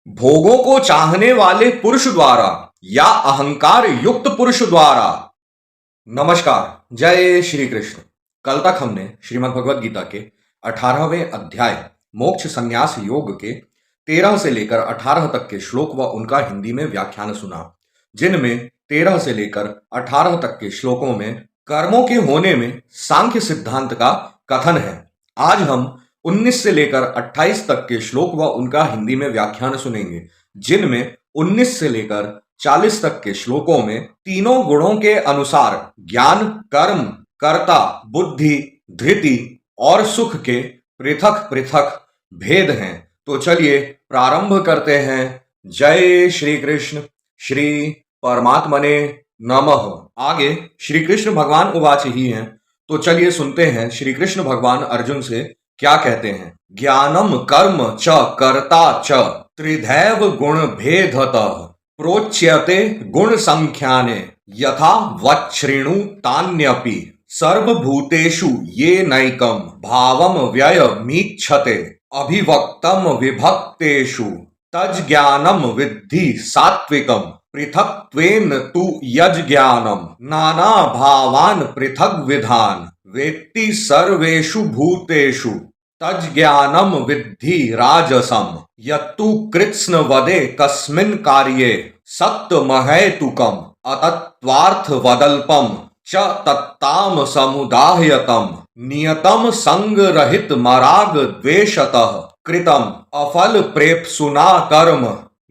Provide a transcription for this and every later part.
भोगों को चाहने वाले पुरुष द्वारा या अहंकार युक्त पुरुष द्वारा। नमस्कार, जय श्री कृष्ण। कल तक हमने श्रीमद् भगवद गीता के 18वें अध्याय मोक्ष संन्यास योग के 13 से लेकर 18 तक के श्लोक व उनका हिंदी में व्याख्यान सुना, जिनमें 13 से लेकर 18 तक के श्लोकों में कर्मों के होने में सांख्य सिद्धांत का कथन है। आज हम 19 से लेकर 28 तक के श्लोक व उनका हिंदी में व्याख्यान सुनेंगे, जिनमें 19 से लेकर 40 तक के श्लोकों में तीनों गुणों के अनुसार ज्ञान, कर्म, कर्ता, बुद्धि, धृति और सुख के पृथक पृथक भेद हैं। तो चलिए प्रारंभ करते हैं। जय श्री कृष्ण। श्री परमात्मने नमः। आगे श्री कृष्ण भगवान उवाच ही हैं, तो चलिए सुनते हैं श्री कृष्ण भगवान अर्जुन से क्या कहते हैं। ज्ञानम कर्म च कर्ता च त्रिधैव गुण भेदतः प्रोच्यते गुण संख्याने यथा वच्छृणु तान्यपि सर्वभूतेषु ये नैकम भावम व्ययमीक्षते अभिवक्तम विभक्तेषु तज्ज्ञानम विद्धि सात्विकम पृथक्त्वेन तु यज्ज्ञानम नाना भावान पृथग विधान वेत्ति सर्वेषु भूतेषु तज्ज्ञानम विद्धि राजसम यत्तु कृत्स्न वदे कस्मिन् कार्ये सत्तमहैतुकम अतत्वार्थ वदल्पम च तत्ताम समुदाहयतम नियतम संगरहित मराग द्वेषतः कृतम अफल प्रेप्सुना कर्म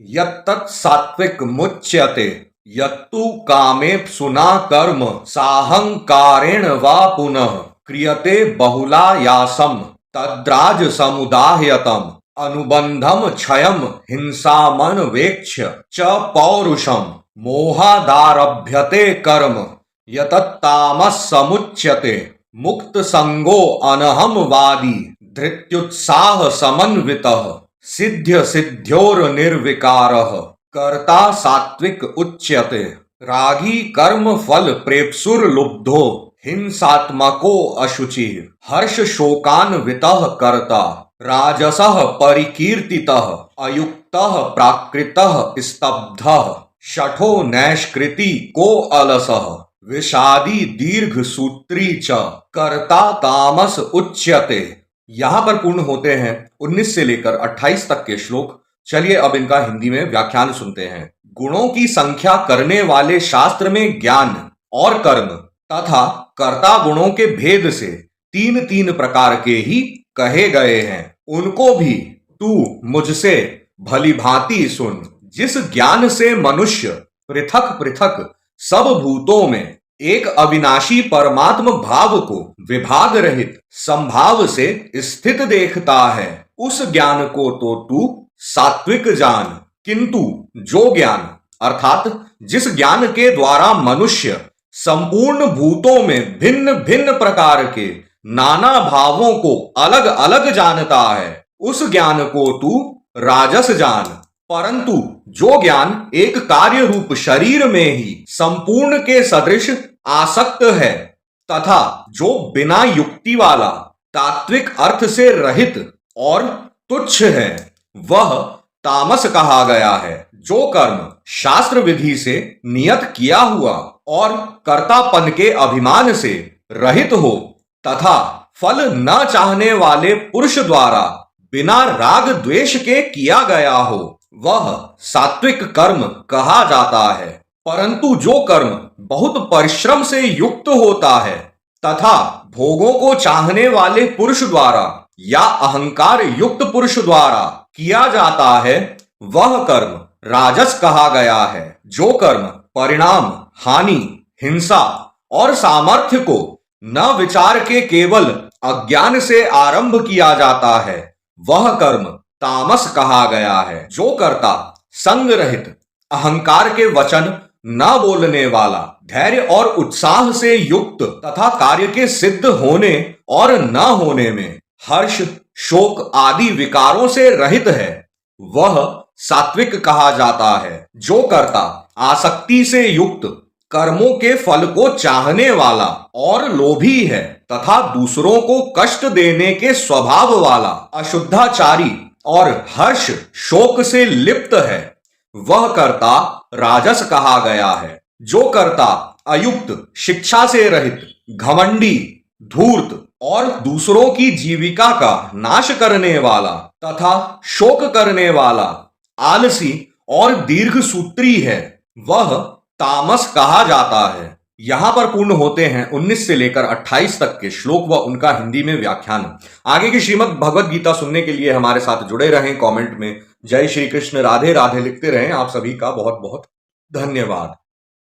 यत्तत् सात्विक मुच्यते यत्तु कामेप्सुना कर्म साहंकारेण वा पुनः क्रियते बहुलायासम तद्राज समुदाहयतम अनुबंधम क्षयम हिंसामनवेक्ष्य च पौरुषम मोहादारभ्यते कर्म यतत्तामस समुच्यते मुक्त संगो अनहमवादी धृत्युत्साह समन्वितः सिद्ध्य सिद्ध्योर निर्विकारः कर्ता सात्विक उच्यते रागी कर्म फल प्रेप्सुर्लुब्धो हिंसात्मको अशुचिः हर्ष शोकान्वितः कर्ता राजसः परिकीर्तितः अयुक्तः प्राकृतः स्तब्धः शठो नैष्कृति को अलसः विषादी दीर्घ सूत्री च कर्ता तामस उच्यते। यहाँ पर पूर्ण होते हैं 19 से लेकर 28 तक के श्लोक। चलिए अब इनका हिंदी में व्याख्यान सुनते हैं। गुणों की संख्या करने वाले शास्त्र में ज्ञान और कर्म तथा कर्ता गुणों के भेद से तीन तीन प्रकार के ही कहे गए हैं। उनको भी तू मुझसे भली भांति सुन। जिस ज्ञान से मनुष्य पृथक पृथक सब भूतों में एक अविनाशी परमात्म भाव को विभाग रहित संभाव से स्थित देखता है, उस ज्ञान को तो तू सात्विक जान। किंतु जो ज्ञान अर्थात जिस ज्ञान के द्वारा मनुष्य संपूर्ण भूतों में भिन्न भिन्न प्रकार के नाना भावों को अलग अलग जानता है, उस ज्ञान को तू राजस जान। परंतु जो ज्ञान एक कार्य रूप शरीर में ही संपूर्ण के सदृश आसक्त है तथा जो बिना युक्ति वाला तात्विक अर्थ से रहित और तुच्छ है, वह तामस कहा गया है। जो कर्म शास्त्र विधि से नियत किया हुआ और कर्तापन के अभिमान से रहित हो तथा फल न चाहने वाले पुरुष द्वारा बिना राग द्वेष के किया गया हो, वह सात्विक कर्म कहा जाता है। परंतु जो कर्म बहुत परिश्रम से युक्त होता है तथा भोगों को चाहने वाले पुरुष द्वारा या अहंकार युक्त पुरुष द्वारा किया जाता है, वह कर्म राजस कहा गया है। जो कर्म परिणाम, हानि, हिंसा और सामर्थ्य को न विचार के केवल अज्ञान से आरंभ किया जाता है, वह कर्म तामस कहा गया है। जो कर्ता संग रहित, अहंकार के वचन न बोलने वाला, धैर्य और उत्साह से युक्त तथा कार्य के सिद्ध होने और न होने में हर्ष, शोक आदि विकारों से रहित है, वह सात्विक कहा जाता है। जो कर्ता आसक्ति से युक्त, कर्मों के फल को चाहने वाला और लोभी है तथा दूसरों को कष्ट देने के स्वभाव वाला, अशुद्धाचारी और हर्ष शोक से लिप्त है वह कर्ता राजस कहा गया है। जो कर्ता अयुक्त, शिक्षा से रहित, घमंडी, धूर्त और दूसरों की जीविका का नाश करने वाला तथा शोक करने वाला, आलसी और दीर्घसूत्री है वह तामस कहा जाता है। यहां पर पूर्ण होते हैं 19 से लेकर 28 तक के श्लोक व उनका हिंदी में व्याख्यान। आगे की श्रीमद् भगवद गीता सुनने के लिए हमारे साथ जुड़े रहें। कमेंट में जय श्री कृष्ण, राधे राधे लिखते रहें। आप सभी का बहुत बहुत धन्यवाद।